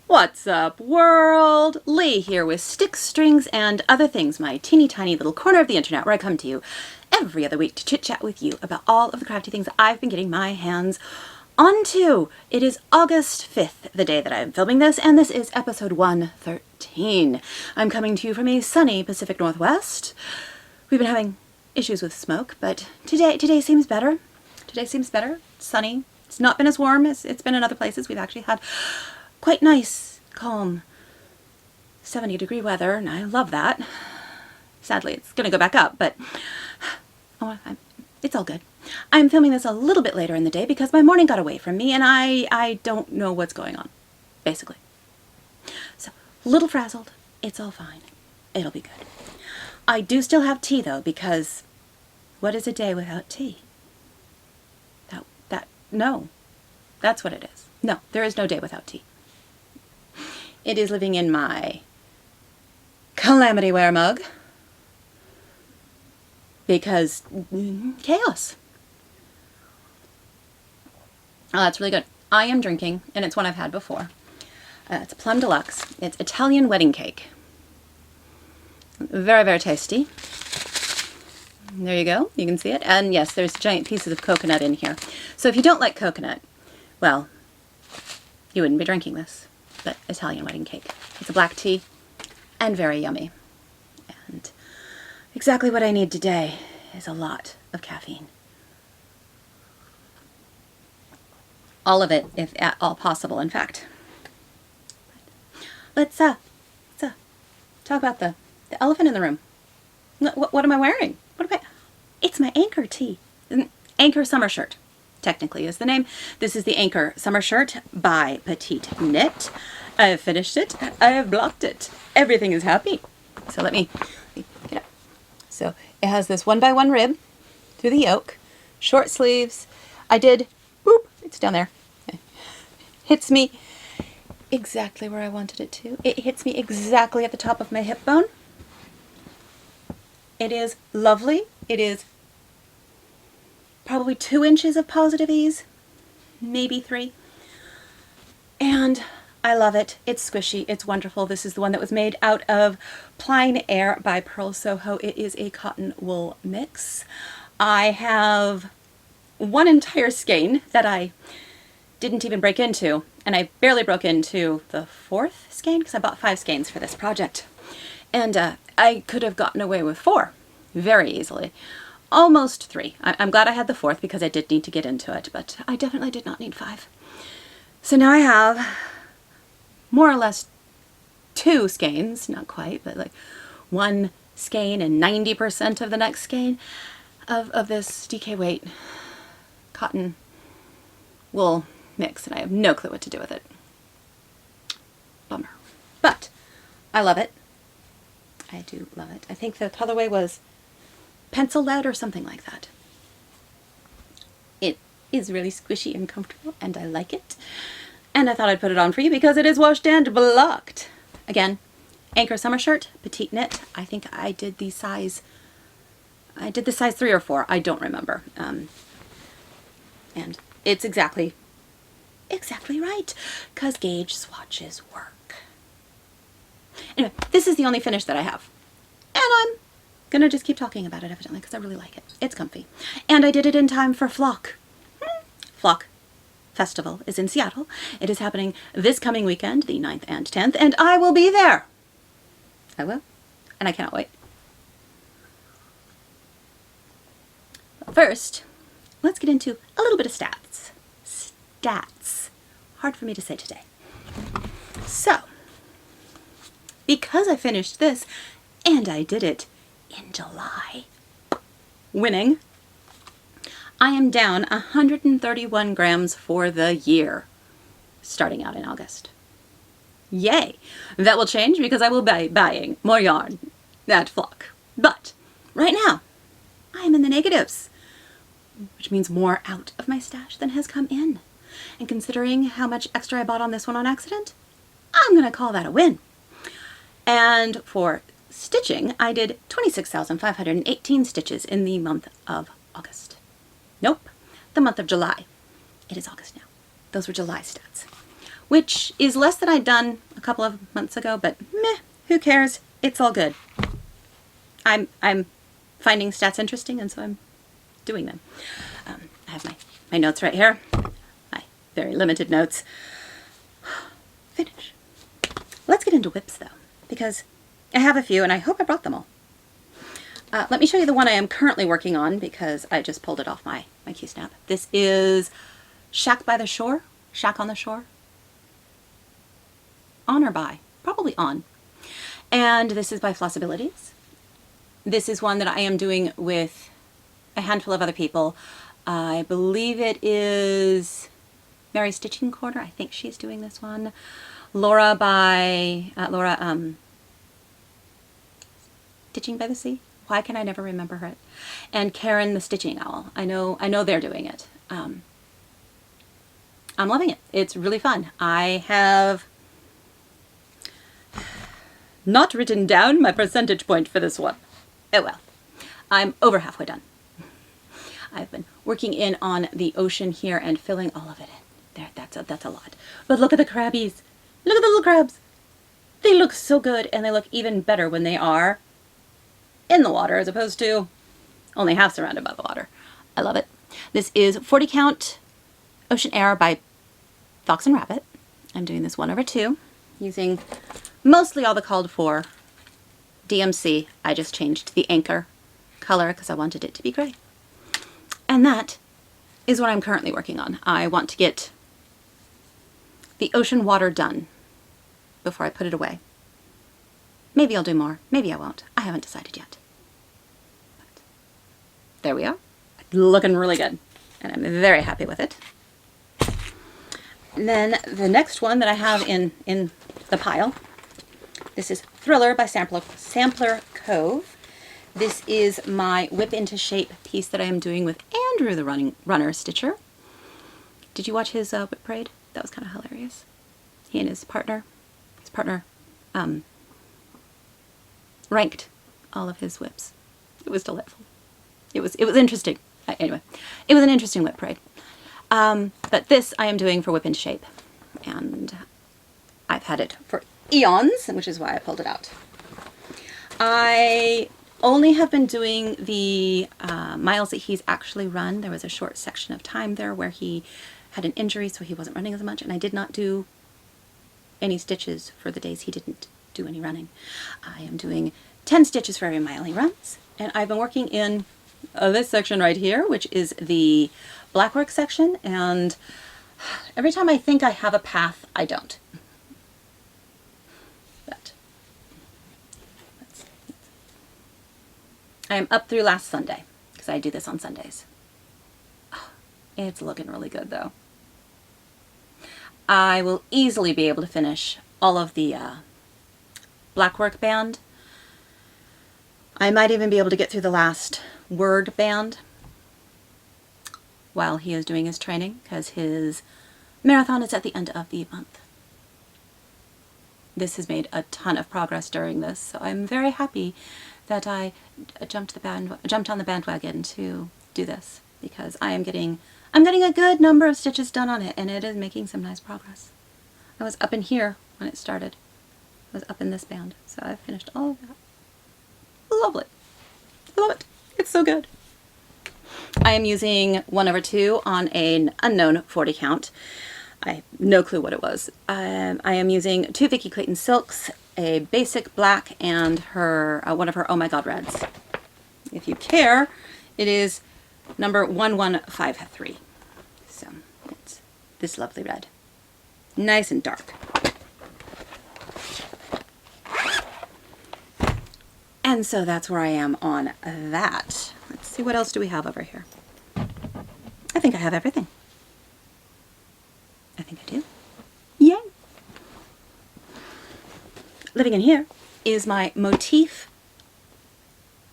What's up, world? Lee here with Sticks, Strings, and Other Things, my teeny tiny little corner of the internet where I come to you every other week to chit-chat with you about all of the crafty things I've been getting my hands onto. It is August 5th, the day that I'm filming this, and this is episode 113. I'm coming to you from a sunny Pacific Northwest. We've been having issues with smoke, but today seems better. Today seems better. It's sunny. It's not been as warm as it's been in other places. We've actually had quite nice, calm, 70-degree weather, and I love that. Sadly, it's going to go back up, but it's all good. I'm filming this a little bit later in the day because my morning got away from me, and I don't know what's going on, basically. So, a little frazzled. It's all fine. It'll be good. I do still have tea, though, because what is a day without tea? No. That's what it is. No, there is no day without tea. It is living in my Calamity Ware mug because chaos. Oh, that's really good. I am drinking, and it's one I've had before. It's a Plum Deluxe. It's Italian wedding cake. Very, very tasty. There you go. You can see it. And yes, there's giant pieces of coconut in here. So if you don't like coconut, well, you wouldn't be drinking this. But Italian wedding cake. It's a black tea and very yummy. And exactly what I need today is a lot of caffeine. All of it, if at all possible, in fact. Let's talk about the elephant in the room. What am I wearing? It's my Anchor tee. Anchor summer shirt, technically is the name. This is the Anchor summer shirt by Petite Knit. I have finished it. I have blocked it. Everything is happy. So let me get up. So it has this 1x1 rib through the yoke, short sleeves. It's down there. Hits me exactly where I wanted it to. It hits me exactly at the top of my hip bone. It is lovely. It is probably 2 inches of positive ease, maybe 3. And I love it. It's squishy. It's wonderful. This is the one that was made out of Plein Air by Pearl Soho. It is a cotton wool mix. I have one entire skein that I didn't even break into, and I barely broke into the 4th skein because I bought 5 skeins for this project. And I could have gotten away with 4 very easily. Almost 3. I'm glad I had the 4th because I did need to get into it, but I definitely did not need 5. So now I have more or less 2 skeins, not quite, but like 1 skein and 90% of the next skein of this DK weight cotton wool mix, and I have no clue what to do with it. Bummer. But I love it. I do love it. I think the colorway was pencil lead or something like that. It is really squishy and comfortable, and I like it. And I thought I'd put it on for you because it is washed and blocked. Again, Anchor summer shirt, Petite Knit. I think I did the size 3 or 4. I don't remember. And it's exactly right, because gauge swatches work. Anyway, this is the only finish that I have. And I'm going to just keep talking about it, evidently, because I really like it. It's comfy. And I did it in time for Flock. Flock Festival is in Seattle. It is happening this coming weekend, the 9th and 10th, and I will be there. I will. And I cannot wait. But first, let's get into a little bit of stats. Stats. Hard for me to say today. So, because I finished this, and I did it in July, winning, I am down 131 grams for the year, starting out in August. Yay! That will change because I will be buying more yarn at Flock. But right now, I am in the negatives, which means more out of my stash than has come in. And considering how much extra I bought on this one on accident, I'm going to call that a win. And for stitching, I did 26,518 stitches in the month of August. Nope, the month of July. It is August now. Those were July stats. which is less than I'd done a couple of months ago, but meh, who cares? It's all good. I'm finding stats interesting, and so I'm doing them. I have my notes right here, my very limited notes. Finish. Let's get into whips, though, because I have a few, and I hope I brought them all. Let me show you the one I am currently working on, because I just pulled it off my Q-Snap. This is Shack by the Shore, Shack on the Shore. On or by? Probably on. And this is by Flossabilities. This is one that I am doing with a handful of other people. I believe it is Mary Stitching Corner. I think she's doing this one. Laura by Stitching by the Sea. Why can I never remember her? And Karen the Stitching Owl. I know they're doing it. I'm loving it. It's really fun. I have not written down my percentage point for this one. Oh well. I'm over halfway done. I've been working in on the ocean here and filling all of it in. There, that's a lot. But look at the crabbies. Look at the little crabs. They look so good, and they look even better when they are in the water as opposed to only half surrounded by the water. I love it. This is 40 count Ocean Air by Fox and Rabbit. I'm doing this 1/2 using mostly all the called for DMC. I just changed the anchor color because I wanted it to be gray. And that is what I'm currently working on. I want to get the ocean water done before I put it away. Maybe I'll do more. Maybe I won't. I haven't decided yet. But there we are. Looking really good. And I'm very happy with it. And then the next one that I have in the pile, this is Thriller by Sampler Cove. This is my Whip into Shape piece that I am doing with Andrew the Runner Stitcher. Did you watch his whip parade? That was kind of hilarious. He and his partner ranked all of his whips. It was delightful. It was interesting. Anyway, it was an interesting whip parade. But this I am doing for Whip into Shape, and I've had it for eons, which is why I pulled it out. I only have been doing the miles that he's actually run. There was a short section of time there where he had an injury, so he wasn't running as much, and I did not do any stitches for the days he didn't do any running. I am doing 10 stitches for every mile he runs, and I've been working in this section right here, which is the blackwork section, and every time I think I have a path, I don't. But I am up through last Sunday, because I do this on Sundays. Oh, it's looking really good, though. I will easily be able to finish all of the blackwork band. I might even be able to get through the last word band while he is doing his training, because his marathon is at the end of the month. This has made a ton of progress during this, so I'm very happy that I jumped on the bandwagon to do this, because I'm getting a good number of stitches done on it, and it is making some nice progress. I was up in here when it started. I was up in this band, so I've finished all of that. Lovely. I love it. It's so good. I am using 1/2 on an unknown 40 count. I have no clue what it was. I am using 2 Vicky Clayton silks, a basic black, and her one of her Oh My God Reds. If you care, it is number 1153. So it's this lovely red. Nice and dark. And so that's where I am on that. Let's see, what else do we have over here? I think I have everything. I think I do. Yay! Living in here is my motif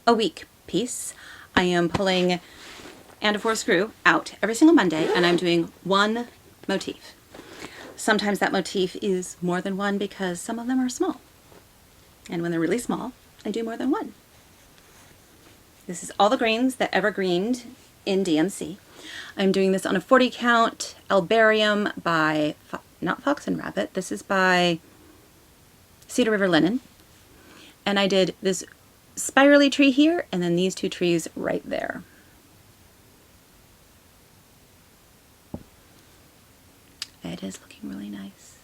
a week piece. I am pulling And a 4 Screw out every single Monday, and I'm doing one motif. Sometimes that motif is more than one because some of them are small. And when they're really small, I do more than one. This is all the greens that ever greened in DMC. I'm doing this on a 40 count Albarium by not Fox and Rabbit. This is by Cedar River Linen. And I did this spirally tree here, and then these two trees right there. It is looking really nice.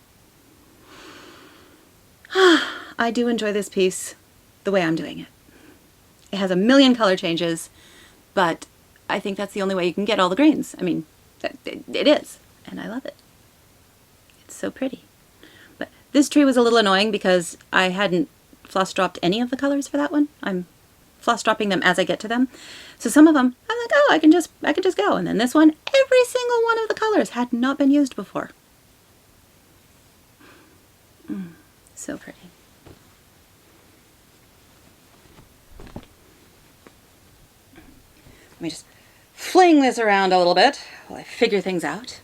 I do enjoy this piece the way I'm doing it. It has a million color changes, but I think that's the only way you can get all the greens. I mean, it is, and I love it. It's so pretty. But this tree was a little annoying because I hadn't floss dropped any of the colors for that one. I'm floss dropping them as I get to them. So some of them, I'm like, oh, I can just go. And then this one, every single one of the colors had not been used before. So pretty. Let me just fling this around a little bit while I figure things out.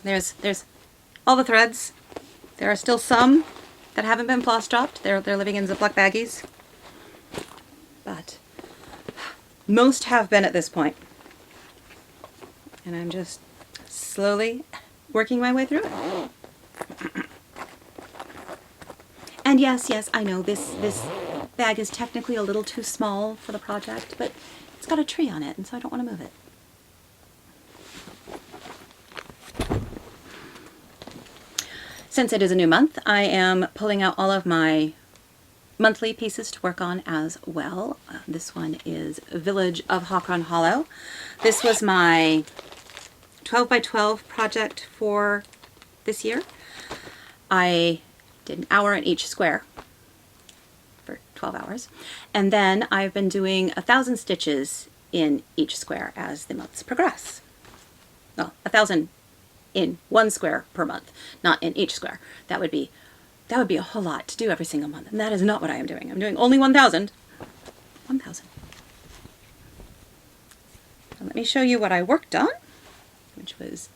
There's all the threads. There are still some that haven't been floss dropped. They're living in Ziploc baggies. But most have been at this point. And I'm just slowly working my way through it. And yes, I know this bag is technically a little too small for the project, but it's got a tree on it, and so I don't want to move it. Since it is a new month, I am pulling out all of my monthly pieces to work on as well. This one is Village of Hawkron Hollow. This was my 12 by 12 project for this year. I did an hour in each square for 12 hours. And then I've been doing 1,000 stitches in each square as the months progress. Well, 1,000 in one square per month, not in each square. That would be a whole lot to do every single month, and that is not what I am doing. I'm doing only 1,000. 1,000. Let me show you what I worked on, which was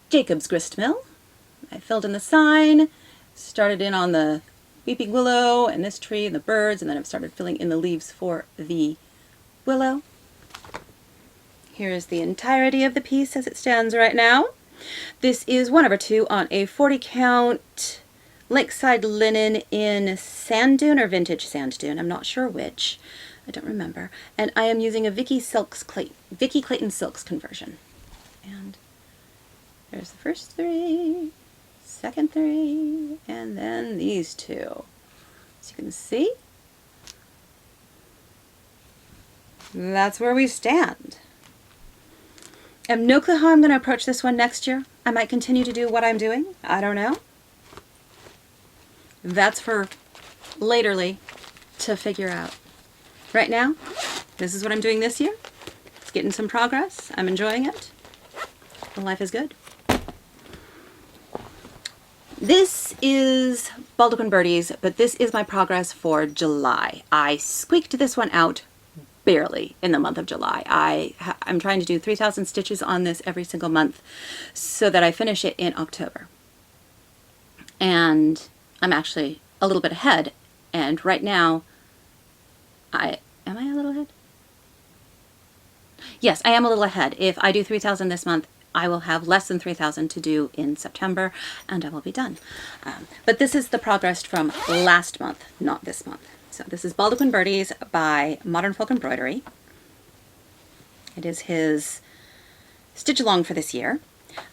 Jacob's grist mill. I filled in the sign, started in on the weeping willow and this tree and the birds, and then I've started filling in the leaves for the willow. Here is the entirety of the piece as it stands right now. This is 1/2 on a 40 count Lakeside linen in sand dune or vintage sand dune. I'm not sure which. I don't remember. And I am using a Vicky Clayton Silks conversion. And there's the first 3, second 3, and then these 2. As you can see, that's where we stand. I have no clue how I'm going to approach this one next year. I might continue to do what I'm doing. I don't know. That's for laterly to figure out. Right now, this is what I'm doing this year. It's getting some progress. I'm enjoying it. And life is good. This is Baldwin Birdies, but this is my progress for July. I squeaked this one out barely in the month of July. I'm trying to do 3,000 stitches on this every single month so that I finish it in October. And I'm actually a little bit ahead, and right now, am I a little ahead? Yes, I am a little ahead. If I do 3,000 this month, I will have less than 3,000 to do in September, and I will be done. But this is the progress from last month, not this month. So this is Baldwin Birdies by Modern Folk Embroidery. It is his stitch along for this year.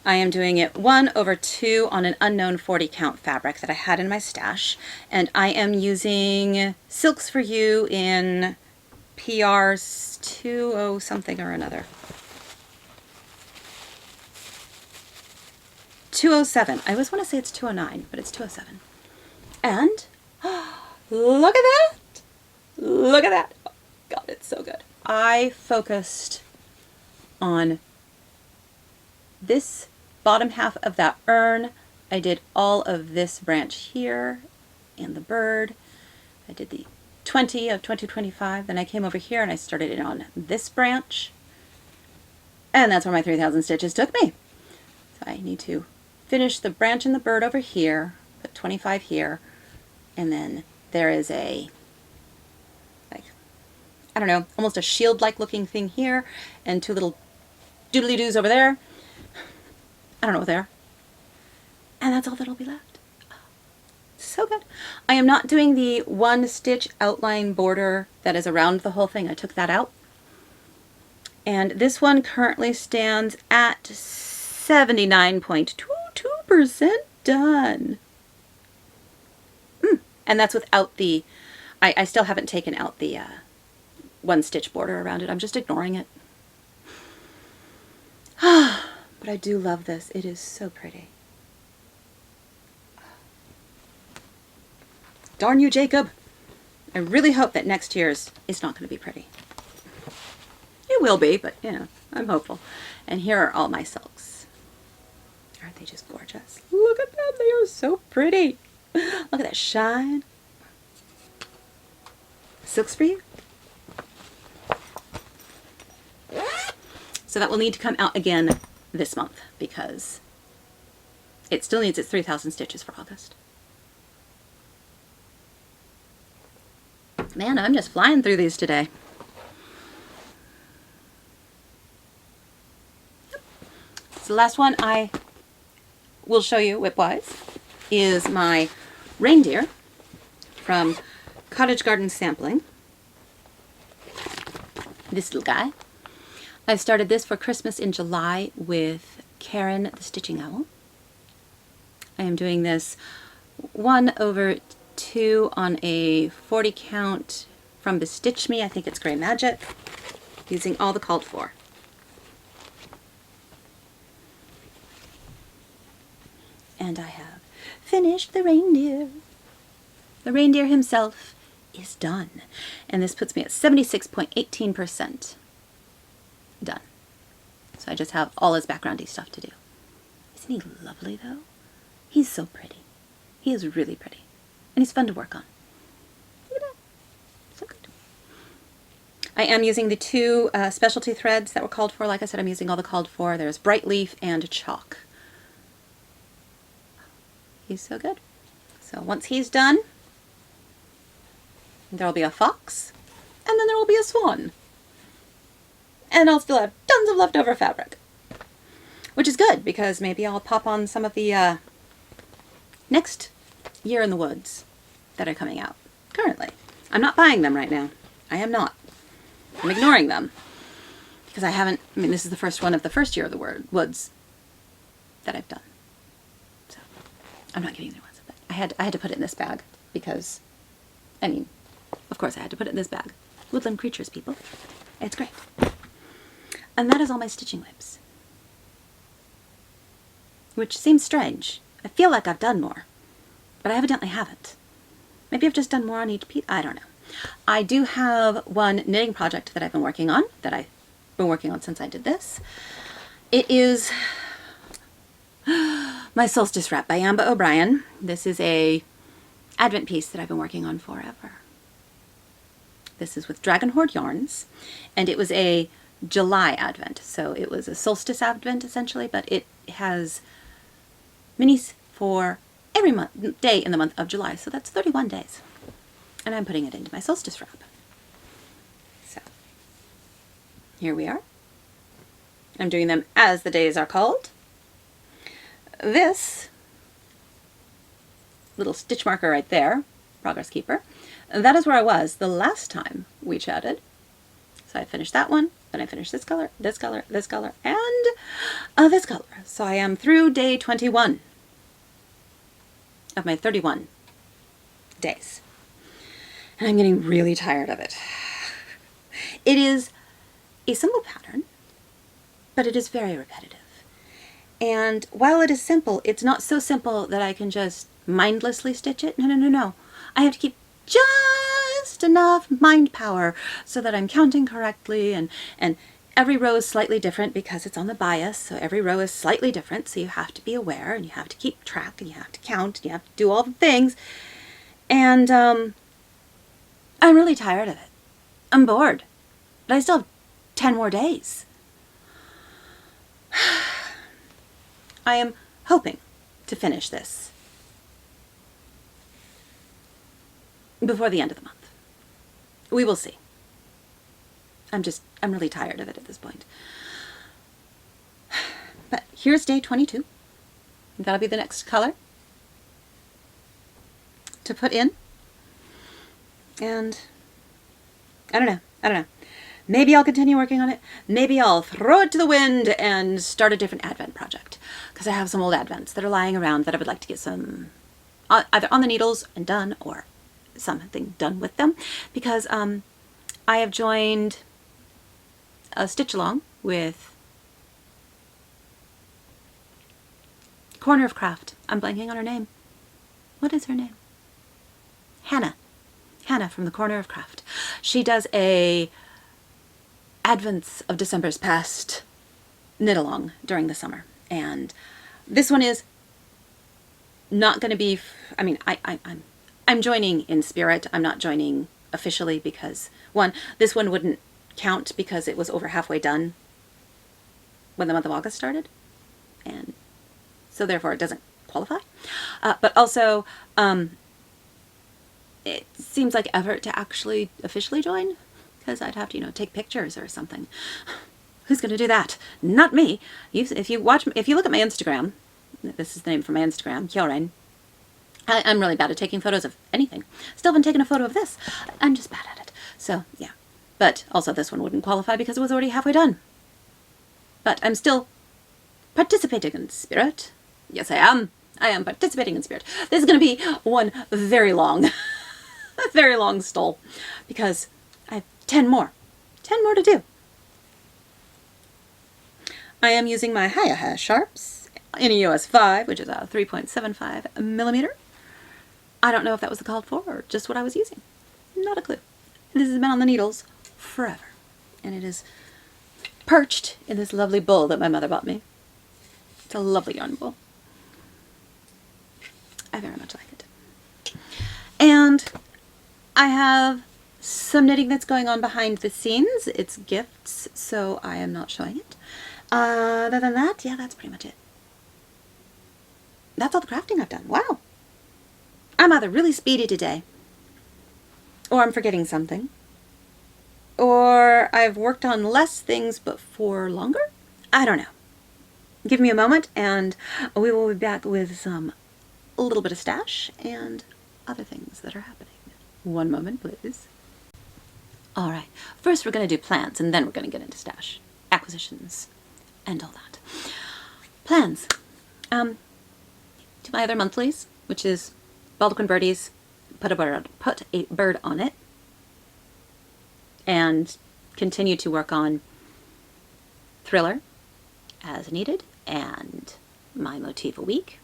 I am doing it 1/2 on an unknown 40 count fabric that I had in my stash, and I am using Silks for You in PR's 20 something or another. 207. I always want to say it's 209, but it's 207. And look at that! Look at that! Oh, God, it's so good. I focused on this bottom half of that urn. I did all of this branch here and the bird. I did the 20 of 2025. Then I came over here and I started it on this branch. And that's where my 3,000 stitches took me. So I need to finish the branch and the bird over here, put 25 here, and then there is a, like, I don't know, almost a shield-like looking thing here, and 2 little doodly-doos over there. I don't know what they are. And that's all that'll be left. So good. I am not doing the 1 stitch outline border that is around the whole thing. I took that out. And this one currently stands at 79.22% done. And that's without the, I still haven't taken out the 1 stitch border around it. I'm just ignoring it. But I do love this. It is so pretty. Darn you, Jacob. I really hope that next year's is not going to be pretty. It will be, but, you know, I'm hopeful. And here are all my silks. Aren't they just gorgeous? Look at them. They are so pretty. Look at that shine. Silks for you. So that will need to come out again this month because it still needs its 3,000 stitches for August. Man, I'm just flying through these today. So the last one I will show you whip-wise is my reindeer from Cottage Garden Sampling. This little guy. I started this for Christmas in July with Karen the Stitching Owl. I am doing this 1/2 on a 40 count from Bestitch Me. I think it's Grey Magic, using all the called for. And I have finished the reindeer. The reindeer himself is done. And this puts me at 76.18% done. So I just have all his backgroundy stuff to do. Isn't he lovely though? He's so pretty. He is really pretty. And he's fun to work on. Look at that. So good. I am using the 2 specialty threads that were called for. Like I said, I'm using all the called for. There's Bright Leaf and Chalk. He's so good. So once he's done, there will be a fox, and then there will be a swan. And I'll still have tons of leftover fabric. Which is good, because maybe I'll pop on some of the next Year in the Woods that are coming out currently. I'm not buying them right now. I am not. I'm ignoring them. Because I haven't, I mean, this is the first one of the first Year of the Woods that I've done. So, I'm not getting the ones. But I had to put it in this bag because, I mean, of course I had to put it in this bag. Woodland Creatures, people. It's great. And that is all my stitching whips. Which seems strange. I feel like I've done more. But I evidently haven't. Maybe I've just done more on each piece. I don't know. I do have one knitting project that I've been working on, that I've been working on since I did this. It is my Solstice Wrap by Amba O'Brien. This is a Advent piece that I've been working on forever. This is with Dragon Hoard Yarns, and it was a July Advent, so it was a solstice Advent essentially, but it has minis for every day in the month of July, so that's 31 days. And I'm putting it into my Solstice Wrap. So, here we are. I'm doing them as the days are called. This little stitch marker right there, Progress Keeper, that is where I was the last time we chatted. So I finished that one, then I finished this color, this color, this color, and this color. So I am through day 21 of my 31 days. And I'm getting really tired of it. It is a simple pattern, but it is very repetitive. And while it is simple, it's not so simple that I can just mindlessly stitch it. No, no, no, no. I have to keep just enough mind power so that I'm counting correctly, and every row is slightly different because it's on the bias, so every row is slightly different, so you have to be aware, and you have to keep track, and you have to count, and you have to do all the things. And I'm really tired of it. I'm bored. But I still have 10 more days. I am hoping to finish this before the end of the month. We will see. I'm really tired of it at this point. here's day 22. That'll be the next color to put in. And I don't know. Maybe I'll continue working on it. Maybe I'll throw it to the wind and start a different Advent project, because I have some old Advents that are lying around that I would like to get some either on the needles and done, or something done with them, because I have joined a stitch along with Corner of Craft. I'm blanking on her name. What is her name? Hannah from the Corner of Craft. She does a Advents of December's Past knit along during the summer, and this one is not going to be, I mean, I'm joining in spirit. I'm not joining officially because, one, this one wouldn't count because it was over halfway done when the month of August started, and so therefore it doesn't qualify. But also, it seems like effort to actually officially join, because I'd have to, take pictures or something. Who's going to do that? Not me. If you look at my Instagram, this is the name for my Instagram, Kjolrain. I'm really bad at taking photos of anything. Still haven't taken a photo of this. I'm just bad at it. So, yeah. But also this one wouldn't qualify because it was already halfway done. But I'm still participating in spirit. Yes, I am. I am participating in spirit. This is going to be one very long, very long stole, because I have 10 more. 10 more to do. I am using my Hiya Sharps in a US 5, which is a 3.75 millimeter. I don't know if that was the called for or just what I was using. Not a clue. This has been on the needles forever, and it is perched in this lovely bowl that my mother bought me. It's a lovely yarn bowl. I very much like it. And I have some knitting that's going on behind the scenes. It's gifts, so I am not showing it. Other than that, yeah, that's pretty much it. That's all the crafting I've done. Wow. I'm either really speedy today, or I'm forgetting something, or I've worked on less things but for longer. I don't know. Give me a moment and we will be back with a little bit of stash and other things that are happening. One moment, please. All right. First, we're going to do plans, and then we're going to get into stash, acquisitions, and all that. Plans. To my other monthlies, which is Baldaquin Birdies, put a bird on it, and continue to work on Thriller as needed, and my motif a week.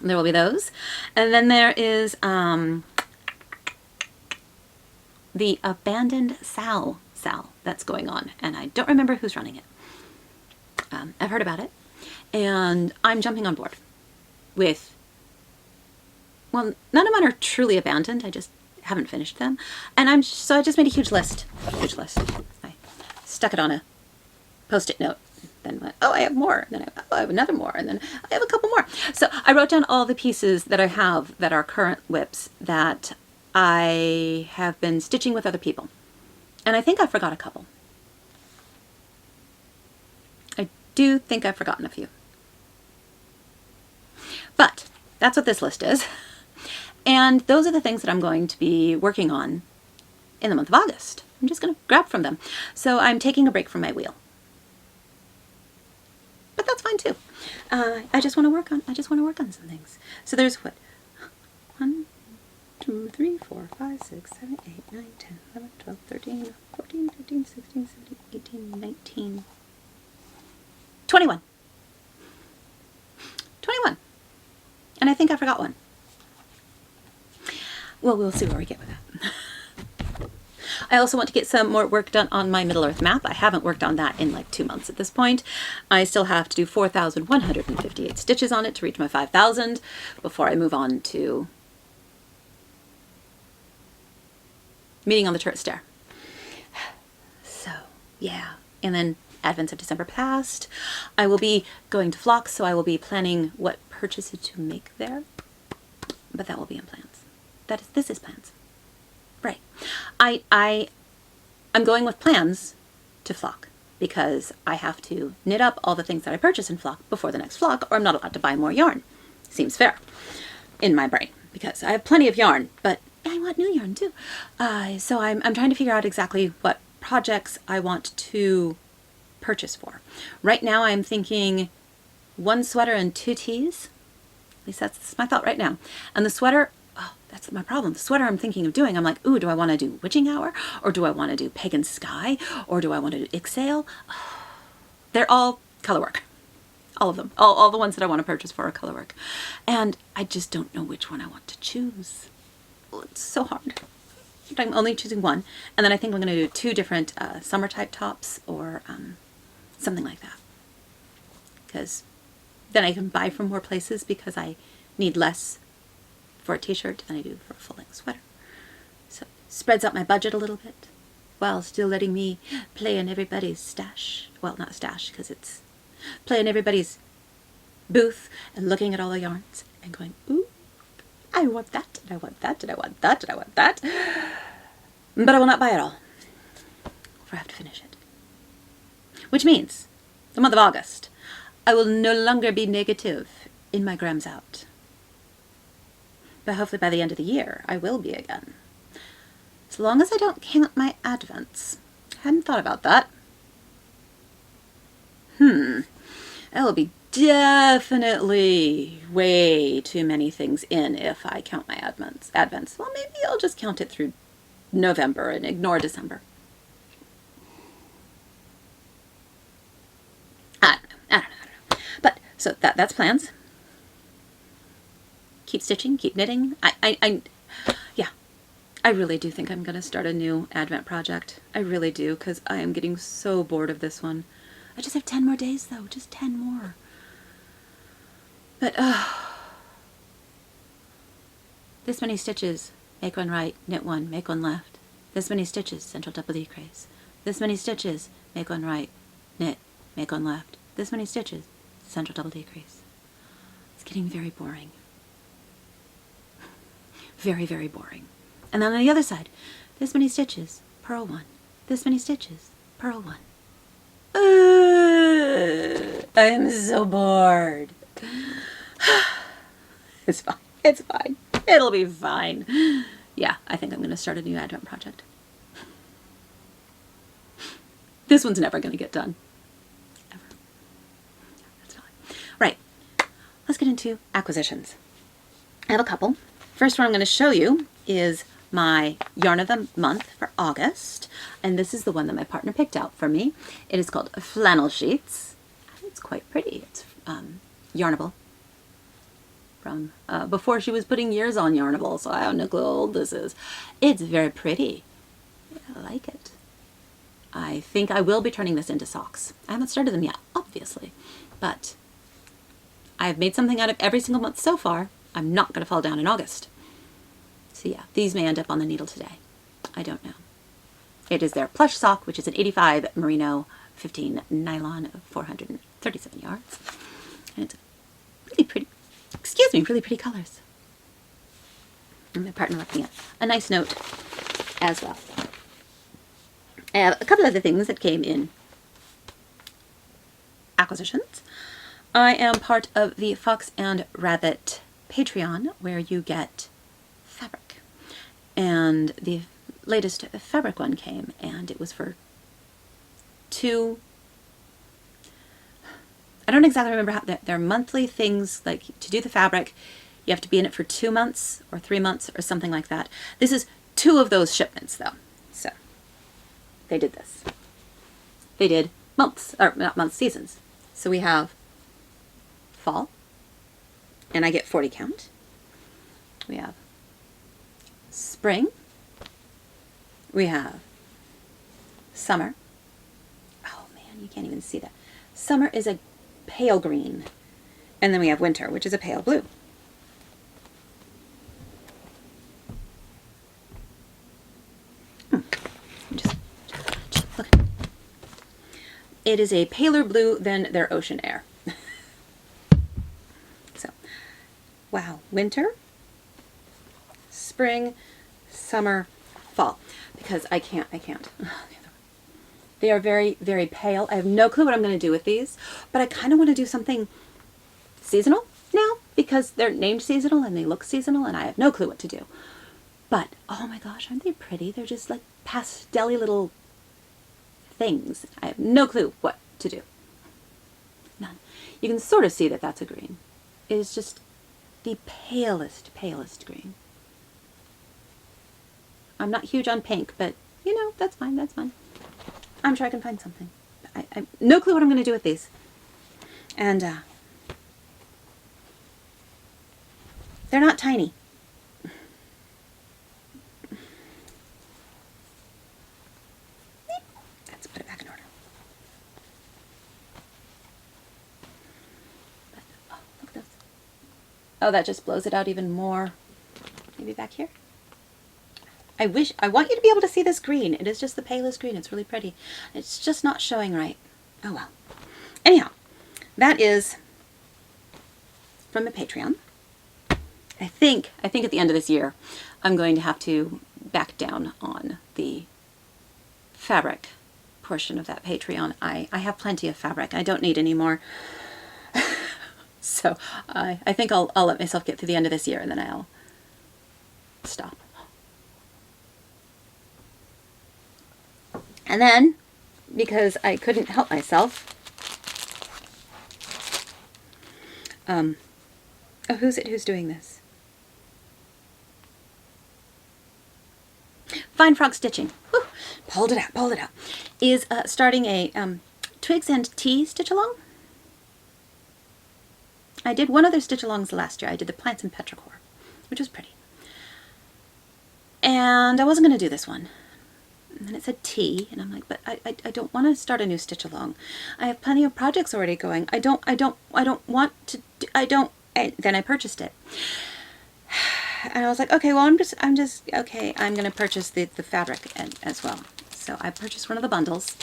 There will be those. And then there is the Abandoned Sal that's going on, and I don't remember who's running it. I've heard about it, and I'm jumping on board with, well, none of mine are truly abandoned. I just haven't finished them, and so I just made a huge list. I stuck it on a Post-it note. Then went, oh, I have more. Then I have another more, and then I have a couple more. So I wrote down all the pieces that I have that are current whips that I have been stitching with other people, and I think I forgot a couple. I do think I've forgotten a few. But that's what this list is. And those are the things that I'm going to be working on in the month of August. I'm just going to grab from them. So I'm taking a break from my wheel. But that's fine too. I just want to work on some things. So there's what? 1, 2, 3, 4, 5, 6, 7, 8, 9, 10, 11, 12, 13, 14, 15, 16, 17, 18, 19, 21. 21. And I think I forgot one. Well, we'll see where we get with that. I also want to get some more work done on my Middle Earth map. I haven't worked on that in like 2 months at this point. I still have to do 4,158 stitches on it to reach my 5,000 before I move on to Meeting on the Turret Stair. So, yeah. And then Advents of December Past. I will be going to Flock, so I will be planning what purchases to make there. But that will be in plans. This is plans. Right. I'm going with plans to Flock because I have to knit up all the things that I purchase in flock before the next flock, or I'm not allowed to buy more yarn. Seems fair in my brain, because I have plenty of yarn, but I want new yarn too. So I'm trying to figure out exactly what projects I want to purchase for. Right now I'm thinking 1 sweater and 2 tees. At least that's my thought right now. And the sweater, oh, that's my problem. The sweater I'm thinking of doing, I'm like, ooh, do I want to do Witching Hour? Or do I want to do Pagan Sky? Or do I want to do Ixale? They're all color work. All of them. All the ones that I want to purchase for are color work. And I just don't know which one I want to choose. Oh, it's so hard. I'm only choosing one. And then I think I'm going to do 2 different summer type tops or something like that. Because then I can buy from more places, because I need less for a t-shirt than I do for a full-length sweater. So it spreads out my budget a little bit while still letting me play in everybody's stash. Well, not stash, because it's play in everybody's booth and looking at all the yarns and going, ooh, I want that, and I want that, and I want that, and I want that. But I will not buy it all, for I have to finish it. Which means the month of August, I will no longer be negative in my grams out. But hopefully by the end of the year, I will be again. As long as I don't count my advents. I hadn't thought about that. I will be definitely way too many things in if I count my advents. Well, maybe I'll just count it through November and ignore December. I don't know. But, so that's plans. Keep stitching, keep knitting. Yeah, I really do think I'm going to start a new Advent project. I really do, because I am getting so bored of this one. I just have 10 more days, though. Just 10 more. But, this many stitches, make one right, knit one, make one left. This many stitches, central double decrease. This many stitches, make one right, knit, make one left. This many stitches, central double decrease. It's getting very boring. Very, very boring. And then on the other side, this many stitches, purl one. This many stitches, purl one. I'm so bored. It's fine. It's fine. It'll be fine. Yeah, I think I'm going to start a new Advent project. This one's never going to get done. Ever. That's fine. Right. Let's get into acquisitions. I have a couple. First one I'm going to show you is my Yarn of the Month for August. And this is the one that my partner picked out for me. It is called Flannel Sheets. It's quite pretty. It's Yarnable. From before she was putting years on Yarnable, so I don't know how old this is. It's very pretty. Yeah, I like it. I think I will be turning this into socks. I haven't started them yet, obviously. But I've made something out of every single month so far. I'm not going to fall down in August. So yeah, these may end up on the needle today. I don't know. It is their plush sock, which is an 85 merino, 15 nylon, 437 yards. And it's really pretty, really pretty colors. And my partner left me a nice note as well. I have a couple other things that came in acquisitions. I am part of the Fox and Rabbit Patreon, where you get fabric. And the latest fabric one came, and it was for 2, I don't exactly remember how, they're monthly things, like to do the fabric, you have to be in it for 2 months or 3 months or something like that. This is 2 of those shipments though. So they did this. They did months, or not months, seasons. So we have fall, and I get 40 count. We have spring. We have summer. Oh man, you can't even see that. Summer is a pale green. And then we have winter, which is a pale blue. Just look. It is a paler blue than their ocean air. So, wow. Winter, spring, summer, fall. Because I can't. They are very, very pale. I have no clue what I'm going to do with these, but I kind of want to do something seasonal now because they're named seasonal and they look seasonal and I have no clue what to do. But, oh my gosh, aren't they pretty? They're just like pastel-y little things. I have no clue what to do. None. You can sort of see that that's a green. It is just the palest, palest green. I'm not huge on pink, but you know, that's fine, that's fine. I'm sure I can find something. I no clue what I'm going to do with these. And they're not tiny. Let's put it back in order. But, oh, look at this. Oh, that just blows it out even more. Maybe back here? I want you to be able to see this green. It is just the palest green. It's really pretty. It's just not showing right. Oh well. Anyhow, that is from the Patreon. I think at the end of this year, I'm going to have to back down on the fabric portion of that Patreon. I have plenty of fabric. I don't need any more. So I think I'll let myself get through the end of this year and then I'll stop. And then, because I couldn't help myself, oh, who's doing this? Fine Frog Stitching. Whew, pulled it out. Is starting a Twigs and Tea stitch along. I did one other stitch alongs last year. I did the Plants and Petrichor, which was pretty. And I wasn't going to do this one. And then it said tea, and I'm like, but I don't want to start a new stitch along. I have plenty of projects already going. I don't want to. Then I purchased it, and I was like, okay, well, I'm just okay. I'm gonna purchase the fabric as well. So I purchased one of the bundles.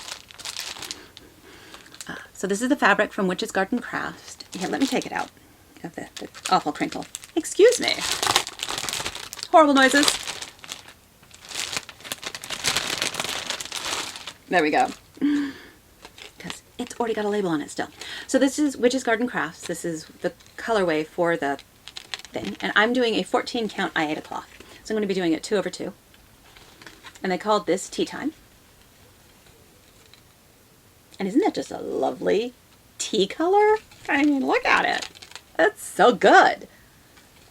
So this is the fabric from Witch's Garden Crafts. Here, let me take it out of the awful crinkle. Excuse me. Horrible noises. There we go. Because it's already got a label on it still. So this is Witch's Garden Crafts. This is the colorway for the thing. And I'm doing a 14 count Aida cloth. So I'm going to be doing it 2/2. And they called this Tea Time. And isn't that just a lovely tea color? I mean, look at it. It's so good.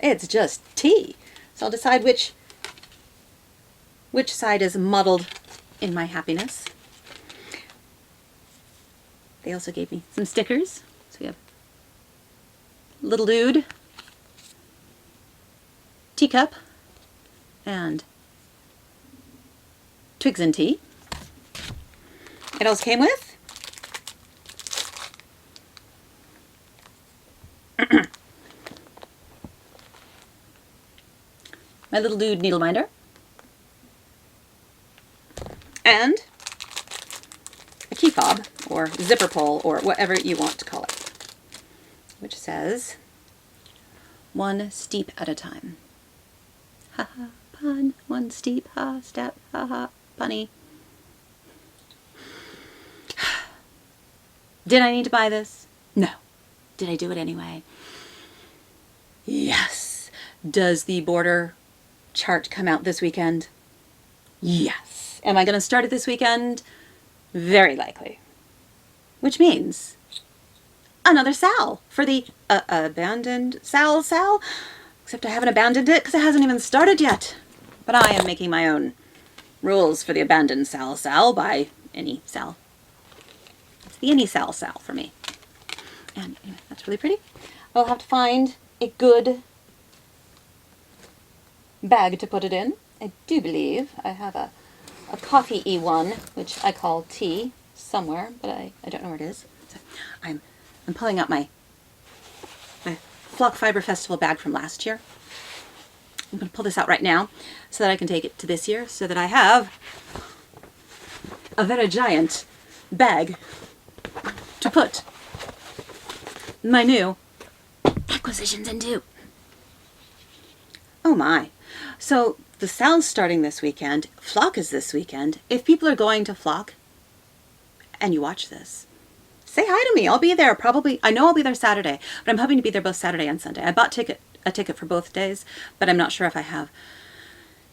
It's just tea. So I'll decide which side is muddled in my happiness. They also gave me some stickers. So we have Little Dude, Teacup, and Twigs and Tea. It also came with my Little Dude needle minder and a key fob or zipper pull or whatever you want to call it, which says one steep at a time. Ha ha, pun, one steep, ha, step, ha ha, punny. Did I need to buy this? No. Did I do it anyway? Yes. Does the border chart come out this weekend? Yes. Am I going to start it this weekend? Very likely. Which means another Sal for the abandoned Sal. Except I haven't abandoned it because it hasn't even started yet. But I am making my own rules for the abandoned Sal by any Sal. It's the any Sal for me. And anyway, that's really pretty. I'll have to find a good bag to put it in. I do believe I have a coffee-y one, which I call tea, somewhere, but I don't know where it is. So I'm pulling out my Flock Fiber Festival bag from last year. I'm going to pull this out right now so that I can take it to this year, so that I have a very giant bag to put my new acquisitions into. Oh my. So the Sal's starting this weekend. Flock is this weekend. If people are going to Flock, and you watch this, say hi to me. I'll be there probably. I know I'll be there Saturday, but I'm hoping to be there both Saturday and Sunday. I bought a ticket for both days, but I'm not sure if I have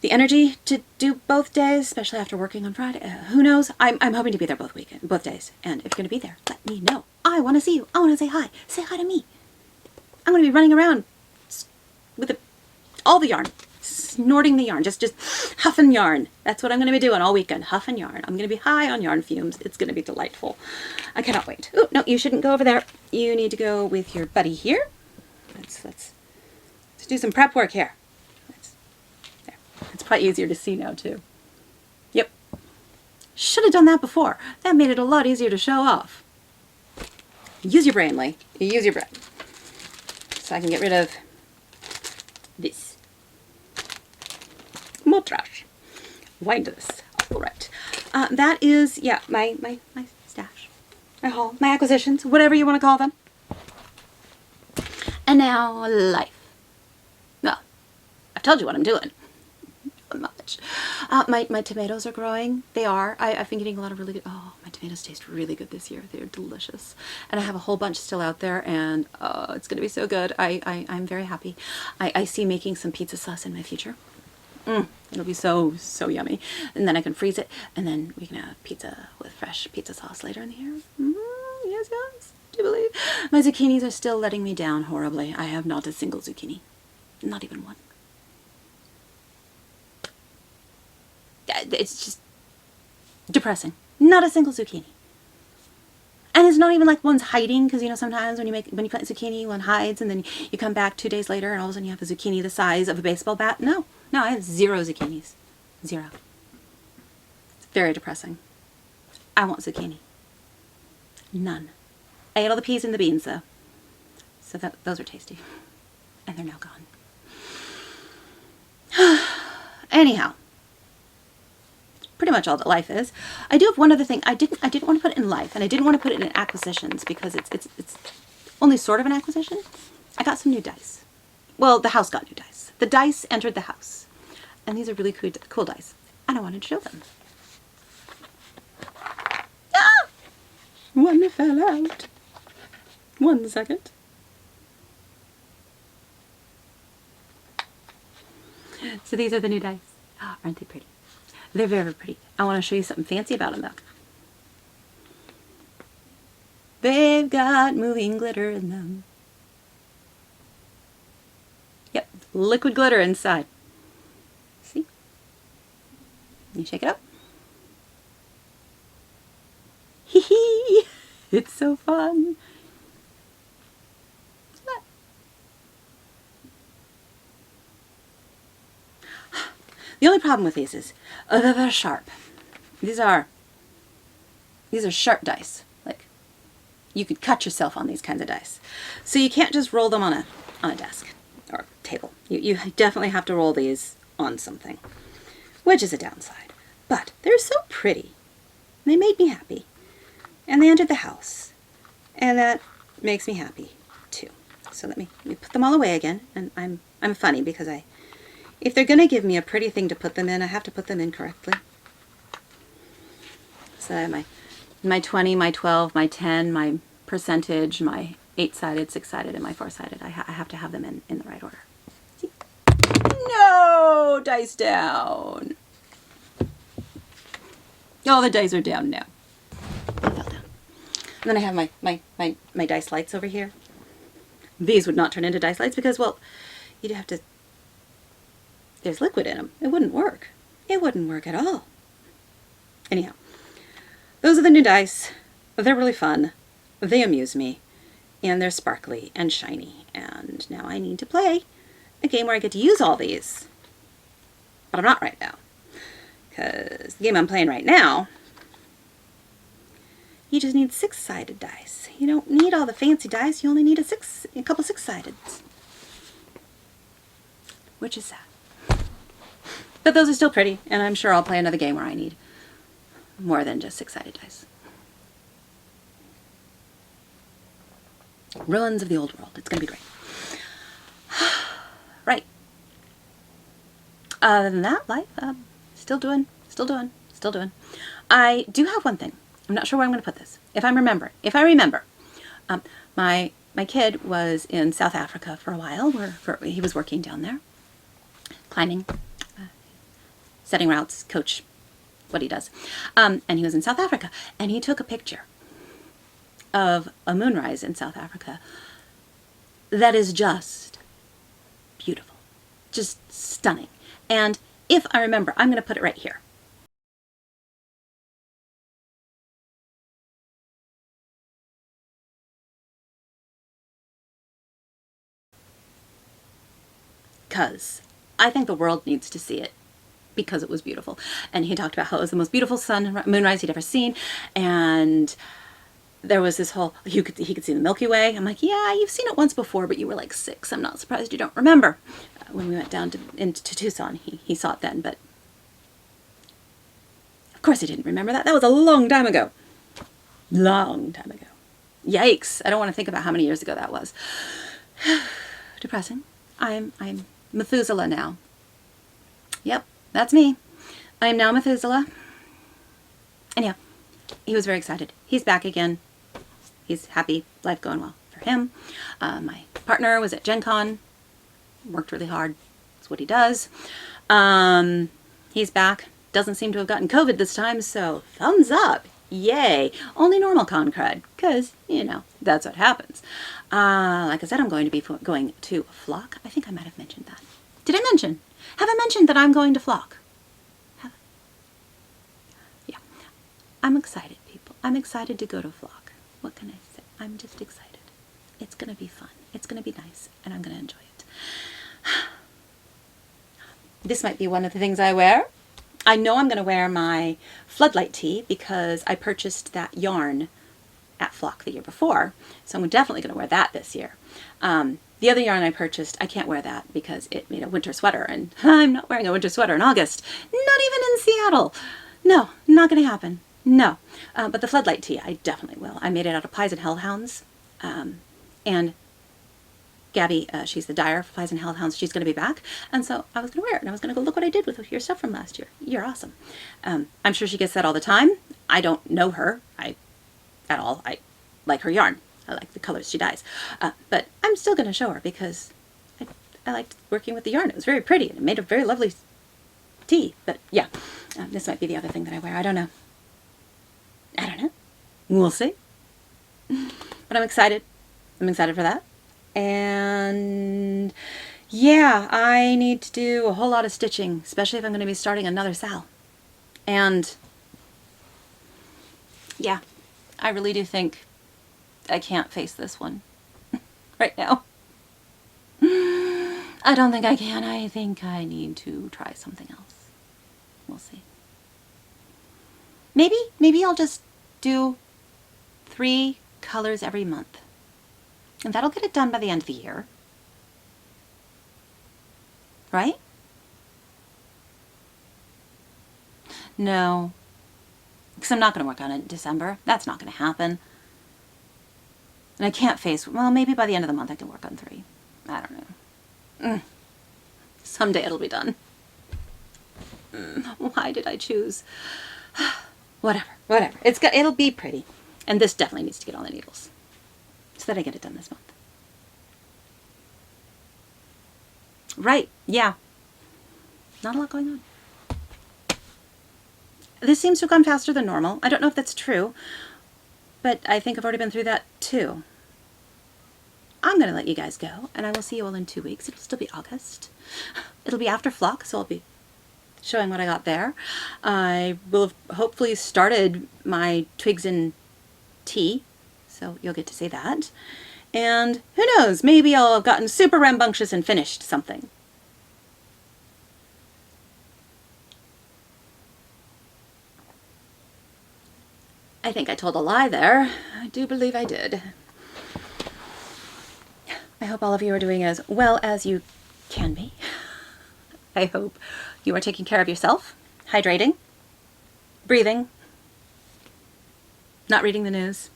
the energy to do both days, especially after working on Friday. Who knows? I'm hoping to be there both days. And if you're going to be there, let me know. I want to see you. I want to say hi. Say hi to me. I'm going to be running around with all the yarn, snorting the yarn, just huffing yarn. That's what I'm going to be doing all weekend, huffing yarn. I'm going to be high on yarn fumes. It's going to be delightful. I cannot wait. Oh, no, you shouldn't go over there. You need to go with your buddy here. Let's do some prep work here. It's probably easier to see now, too. Yep. Should have done that before. That made it a lot easier to show off. Use your brain, Lee. Use your brain. So I can get rid of this. More trash. Wind this. All right. That is, yeah, my stash. My haul. My acquisitions. Whatever you want to call them. And now, life. Well, I've told you what I'm doing. Much. My tomatoes are growing. They are. I've been getting a lot of really good, oh, my tomatoes taste really good this year. They're delicious. And I have a whole bunch still out there, and it's going to be so good. I'm very happy. I see making some pizza sauce in my future. It'll be so yummy. And then I can freeze it, and then we can have pizza with fresh pizza sauce later in the year. Yes. Do you believe? My zucchinis are still letting me down horribly. I have not a single zucchini. Not even one. It's just depressing. Not a single zucchini. And it's not even like one's hiding, because you know sometimes when you plant zucchini, one hides, and then you come back 2 days later and all of a sudden you have a zucchini the size of a baseball bat. No, I have 0 zucchinis. 0. It's very depressing. I want zucchini. None. I ate all the peas and the beans though. So those are tasty. And they're now gone. Anyhow. Pretty much all that life is. I do have one other thing. I didn't want to put it in life, and I didn't want to put it in acquisitions because it's only sort of an acquisition. I got some new dice. Well, the house got new dice. The dice entered the house, and these are really cool dice, and I wanted to show them. Ah! One fell out. 1 second. So these are the new dice. Oh, aren't they pretty? They're very pretty. I want to show you something fancy about them, though. They've got moving glitter in them. Yep, liquid glitter inside. See? You shake it up. Hee hee! It's so fun. The only problem with these is they're sharp. These are sharp dice. Like, you could cut yourself on these kinds of dice. So you can't just roll them on a desk or table. You definitely have to roll these on something, which is a downside. But they're so pretty. They made me happy. And they entered the house. And that makes me happy too. So let me put them all away again. And I'm funny because if they're going to give me a pretty thing to put them in, I have to put them in correctly. So my 20, my 12, my 10, my percentage, my 8-sided, 6-sided, and my 4-sided. I have to have them in the right order. See? No! Dice down! Oh, the dice are down now. They fell down. And then I have my dice lights over here. These would not turn into dice lights because, well, you'd have to... There's liquid in them. It wouldn't work. It wouldn't work at all. Anyhow, those are the new dice. They're really fun. They amuse me. And they're sparkly and shiny. And now I need to play a game where I get to use all these. But I'm not right now. Because the game I'm playing right now, you just need 6-sided dice. You don't need all the fancy dice. You only need a couple 6-sideds. Which is sad. But those are still pretty, and I'm sure I'll play another game where I need more than just 6-sided dice. Ruins of the Old World. It's going to be great. Right. Other than that, life, still doing. I do have one thing. I'm not sure where I'm going to put this. If I remember, my kid was in South Africa for a while, he was working down there, climbing, setting routes, coach, what he does. And he was in South Africa, and he took a picture of a moonrise in South Africa that is just beautiful, just stunning. And if I remember, I'm going to put it right here. Because I think the world needs to see it, because it was beautiful. And he talked about how it was the most beautiful moonrise he'd ever seen, and there was this whole, he could see the Milky Way. I'm like, yeah, you've seen it once before, but you were like 6. I'm not surprised you don't remember. When we went down into Tucson, he saw it then, but of course he didn't remember that. That was a long time ago. Long time ago. Yikes. I don't want to think about how many years ago that was. Depressing. I'm Methuselah now. Yep, that's me. I am now Methuselah. Anyhow, he was very excited. He's back again. He's happy. Life going well for him. My partner was at Gen Con. Worked really hard. That's what he does. He's back. Doesn't seem to have gotten COVID this time, so thumbs up. Yay. Only normal con crud, because, you know, that's what happens. Like I said, I'm going to be going to Flock. I think I might have mentioned that. Did I mention? Have I mentioned that I'm going to Flock? Have I? Yeah. I'm excited, people. I'm excited to go to Flock. What can I say? I'm just excited. It's going to be fun. It's going to be nice, and I'm going to enjoy it. This might be one of the things I wear. I know I'm going to wear my Floodlight tee because I purchased that yarn at Flock the year before. So I'm definitely going to wear that this year. The other yarn I purchased, I can't wear that because it made a winter sweater, and I'm not wearing a winter sweater in August. Not even in Seattle. No, not going to happen. No. But the Floodlight tee, I definitely will. I made it out of Pies and Hellhounds. And Gabby, she's the dyer for Pies and Hellhounds. She's going to be back. And so I was going to wear it, and I was going to go, look what I did with your stuff from last year. You're awesome. I'm sure she gets that all the time. I don't know her at all. I like her yarn. I like the colors she dyes. But I'm still going to show her because I liked working with the yarn. It was very pretty, and it made a very lovely tee. But yeah, this might be the other thing that I wear. I don't know. We'll see. But I'm excited. I'm excited for that. And yeah, I need to do a whole lot of stitching, especially if I'm going to be starting another Sal. And yeah, I really do think I can't face this one right now. I don't think I can. I think I need to try something else. We'll see. Maybe I'll just do 3 colors every month. And that'll get it done by the end of the year. Right? No. Because I'm not going to work on it in December. That's not going to happen. And I can't face, well, maybe by the end of the month I can work on 3. I don't know. Someday it'll be done. Why did I choose? Whatever. It'll be pretty. And this definitely needs to get on the needles so that I get it done this month. Right. Yeah. Not a lot going on. This seems to have gone faster than normal. I don't know if that's true, but I think I've already been through that too. I'm going to let you guys go, and I will see you all in 2 weeks. It'll still be August. It'll be after Flock, so I'll be showing what I got there. I will have hopefully started my Twigs and Tea, so you'll get to see that. And who knows, maybe I'll have gotten super rambunctious and finished something. I think I told a lie there. I do believe I did. I hope all of you are doing as well as you can be. I hope you are taking care of yourself, hydrating, breathing, not reading the news,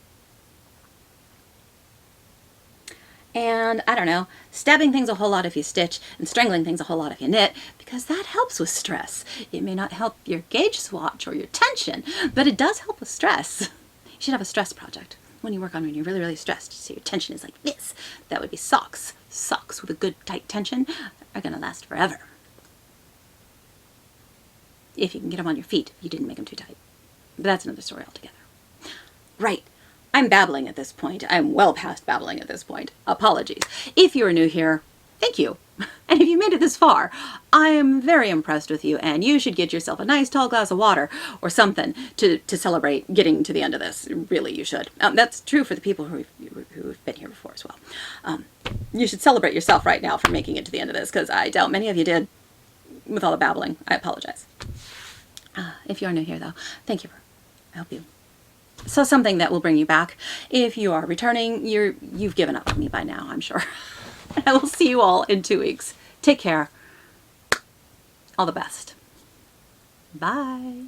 and I don't know, stabbing things a whole lot if you stitch and strangling things a whole lot if you knit, because that helps with stress. It may not help your gauge swatch or your tension, but it does help with stress. You should have a stress project. When you work on when you're really, really stressed, so your tension is like this. That would be socks. Socks with a good tight tension are gonna last forever. If you can get them on your feet, you didn't make them too tight. But that's another story altogether. Right. I'm babbling at this point. I'm well past babbling at this point. Apologies. If you're new here, thank you. And if you made it this far, I am very impressed with you, and you should get yourself a nice tall glass of water or something to celebrate getting to the end of this. Really, you should. That's true for the people who've been here before as well. You should celebrate yourself right now for making it to the end of this, because I doubt many of you did with all the babbling. I apologize. If you're new here, though, thank you. I hope you. So something that will bring you back. If you are returning, you've given up on me by now, I'm sure. I will see you all in 2 weeks. Take care. All the best. Bye.